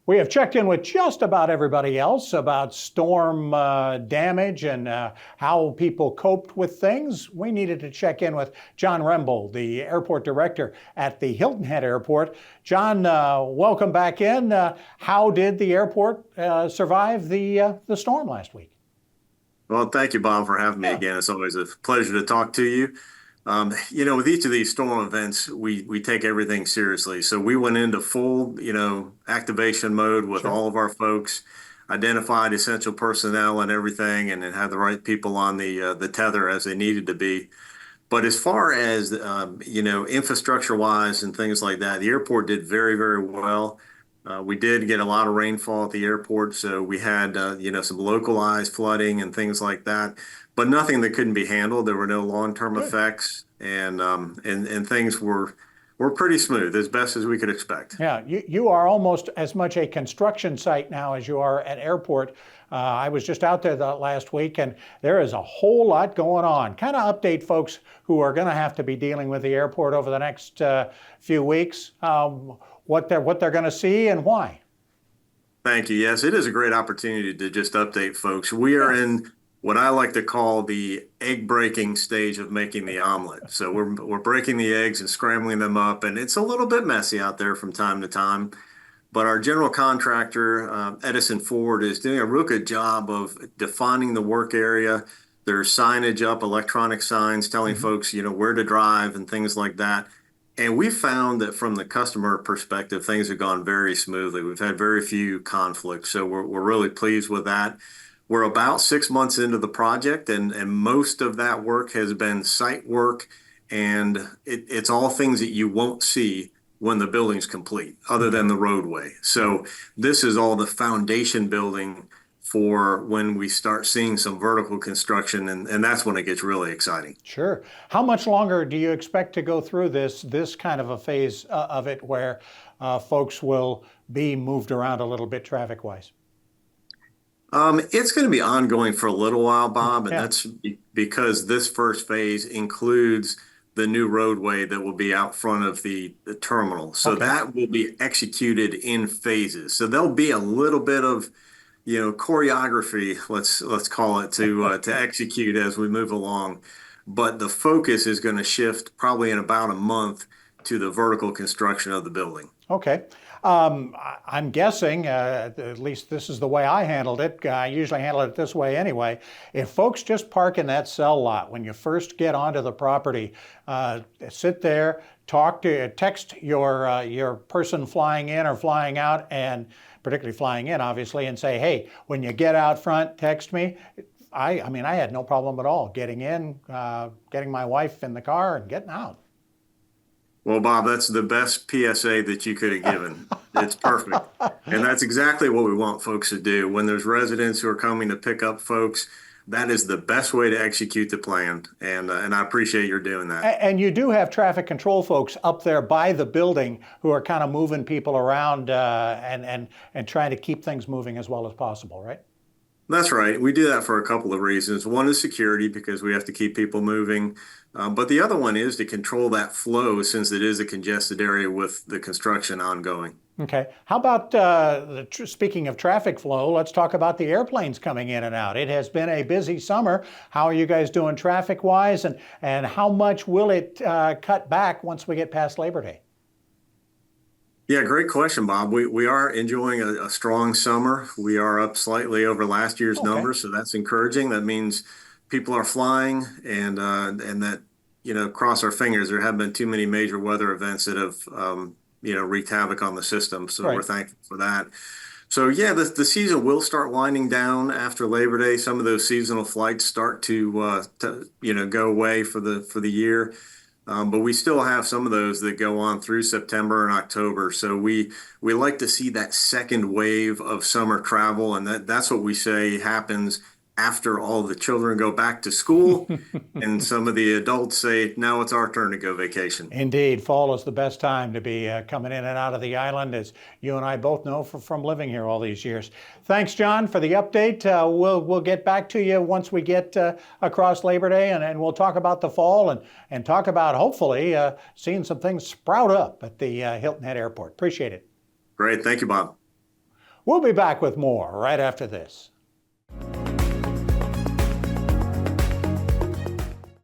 We have checked in with just about everybody else about storm damage and how people coped with things. We needed to check in with Jon Rembold, the airport director at the Hilton Head Airport. Jon, welcome back in. How did the airport survive the storm last week? Well, thank you, Bob, for having me again. It's always a pleasure to talk to you. With each of these storm events, we take everything seriously. So we went into full, activation mode with Sure. all of our folks, identified essential personnel and everything, and then had the right people on the tether as they needed to be. But as far as infrastructure wise and things like that, the airport did very, very well. We did get a lot of rainfall at the airport, so we had some localized flooding and things like that, but nothing that couldn't be handled. There were no long-term Good. effects, and things were pretty smooth, as best as we could expect. Yeah, you are almost as much a construction site now as you are an airport. I was just out there last week, and there is a whole lot going on. Kind of update folks who are going to have to be dealing with the airport over the next few weeks, what they're going to see and why. Thank you. Yes, it is a great opportunity to just update folks. We are in what I like to call the egg breaking stage of making the omelet. So we're breaking the eggs and scrambling them up, and it's a little bit messy out there from time to time. But our general contractor, Edison Ford, is doing a real good job of defining the work area. There's signage up, electronic signs telling folks, where to drive and things like that. And we found that from the customer perspective, things have gone very smoothly. We've had very few conflicts, so we're really pleased with that. We're about 6 months into the project, and most of that work has been site work, and it's all things that you won't see when the building's complete, other than the roadway. So this is all the foundation building for when we start seeing some vertical construction, and that's when it gets really exciting. Sure. How much longer do you expect to go through this kind of a phase of it where folks will be moved around a little bit traffic-wise? It's going to be ongoing for a little while, Bob, and Yeah. that's because this first phase includes the new roadway that will be out front of the terminal. So Okay. that will be executed in phases. So there'll be a little bit of choreography, let's call it, to execute as we move along. But the focus is going to shift probably in about a month to the vertical construction of the building. Okay. I'm guessing, at least this is the way I handled it. I usually handle it this way anyway. If folks just park in that cell lot when you first get onto the property, sit there, text your person flying in or flying out, and particularly flying in, obviously, and say, hey, when you get out front, text me. I had no problem at all getting in, getting my wife in the car and getting out. Well, Bob, that's the best PSA that you could have given. It's perfect. And that's exactly what we want folks to do. When there's residents who are coming to pick up folks, that is the best way to execute the plan. And I appreciate your doing that. And you do have traffic control folks up there by the building who are kind of moving people around and trying to keep things moving as well as possible, right? That's right. We do that for a couple of reasons. One is security, because we have to keep people moving. But the other one is to control that flow, since it is a congested area with the construction ongoing. Okay. How about, speaking of traffic flow, let's talk about the airplanes coming in and out. It has been a busy summer. How are you guys doing traffic-wise, and how much will it cut back once we get past Labor Day? Yeah, great question, Bob. We are enjoying a strong summer. We are up slightly over last year's numbers, so that's encouraging. That means people are flying, and that, cross our fingers, there haven't been too many major weather events that have wreaked havoc on the system. So we're thankful for that. So yeah, the season will start winding down after Labor Day. Some of those seasonal flights start to go away for the year. But we still have some of those that go on through September and October. So we like to see that second wave of summer travel, and that's what we say happens after all the children go back to school and some of the adults say, now it's our turn to go vacation. Indeed, fall is the best time to be coming in and out of the island, as you and I both know from living here all these years. Thanks, Jon, for the update. We'll get back to you once we get across Labor Day, and we'll talk about the fall and talk about, hopefully, seeing some things sprout up at the Hilton Head Airport. Appreciate it. Great. Thank you, Bob. We'll be back with more right after this.